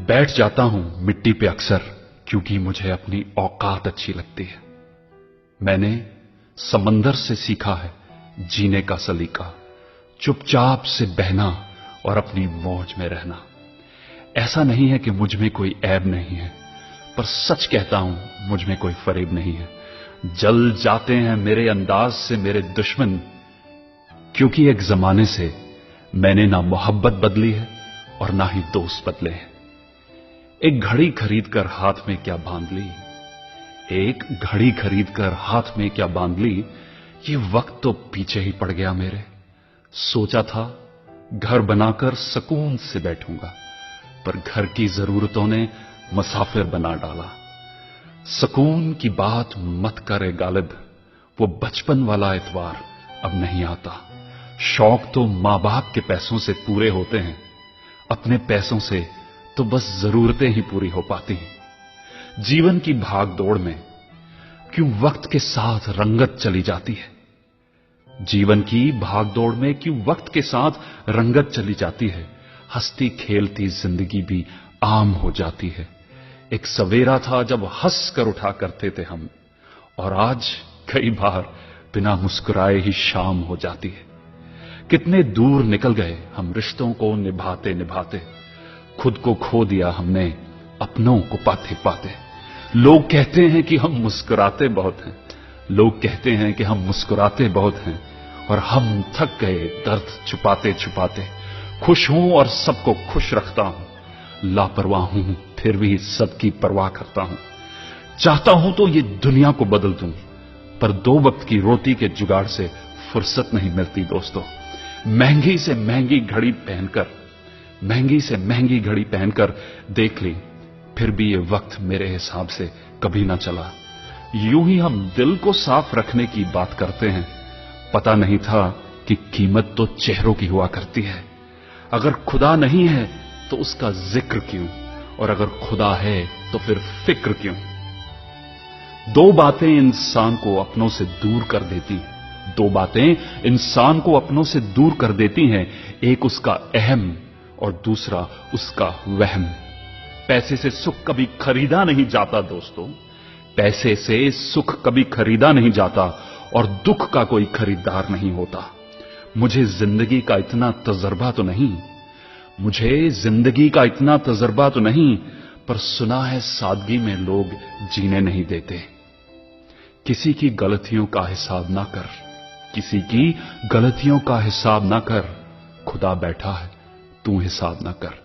बैठ जाता हूं मिट्टी पे अक्सर, क्योंकि मुझे अपनी औकात अच्छी लगती है। मैंने समंदर से सीखा है जीने का सलीका, चुपचाप से बहना और अपनी मौज में रहना। ऐसा नहीं है कि मुझ में कोई ऐब नहीं है, पर सच कहता हूं मुझ में कोई फरेब नहीं है। जल जाते हैं मेरे अंदाज से मेरे दुश्मन, क्योंकि एक जमाने से मैंने ना मोहब्बत बदली है और ना ही दोस्त बदले हैं। एक घड़ी खरीद कर हाथ में क्या बांध ली, एक घड़ी खरीद कर हाथ में क्या बांध ली, ये वक्त तो पीछे ही पड़ गया मेरे। सोचा था घर बनाकर सुकून से बैठूंगा, पर घर की जरूरतों ने मुसाफिर बना डाला। सुकून की बात मत करे गालिब, वो बचपन वाला एतवार अब नहीं आता। शौक तो मां बाप के पैसों से पूरे होते हैं, अपने पैसों से तो बस जरूरतें ही पूरी हो पाती हैं। जीवन की भाग दौड़ में क्यों वक्त के साथ रंगत चली जाती है, जीवन की भागदौड़ में क्यों वक्त के साथ रंगत चली जाती है। हंसती खेलती जिंदगी भी आम हो जाती है। एक सवेरा था जब हंस कर उठा करते थे हम, और आज कई बार बिना मुस्कुराए ही शाम हो जाती है। कितने दूर निकल गए हम रिश्तों को निभाते निभाते, खुद को खो दिया हमने अपनों को पाते पाते। लोग कहते हैं कि हम मुस्कुराते बहुत हैं, लोग कहते हैं कि हम मुस्कुराते बहुत हैं, और हम थक गए दर्द छुपाते छुपाते। खुश हूं और सबको खुश रखता हूं, लापरवाह हूं फिर भी सबकी परवाह करता हूं। चाहता हूं तो ये दुनिया को बदल दूं, पर दो वक्त की रोटी के जुगाड़ से फुर्सत नहीं मिलती दोस्तों। महंगी से महंगी घड़ी पहनकर, महंगी से महंगी घड़ी पहनकर देख ली, फिर भी ये वक्त मेरे हिसाब से कभी ना चला। यूं ही हम दिल को साफ रखने की बात करते हैं, पता नहीं था कि कीमत तो चेहरों की हुआ करती है। अगर खुदा नहीं है तो उसका जिक्र क्यों, और अगर खुदा है तो फिर फिक्र क्यों। दो बातें इंसान को अपनों से दूर कर देती हैं, दो बातें इंसान को अपनों से दूर कर देती हैं, एक उसका अहम और दूसरा उसका वहम। पैसे से सुख कभी खरीदा नहीं जाता दोस्तों, पैसे से सुख कभी खरीदा नहीं जाता, और दुख का कोई खरीदार नहीं होता। मुझे जिंदगी का इतना तजर्बा तो नहीं, मुझे जिंदगी का इतना तजर्बा तो नहीं, पर सुना है सादगी में लोग जीने नहीं देते। किसी की गलतियों का हिसाब ना कर, किसी की गलतियों का हिसाब ना कर, खुदा बैठा है तू हिसाब ना कर।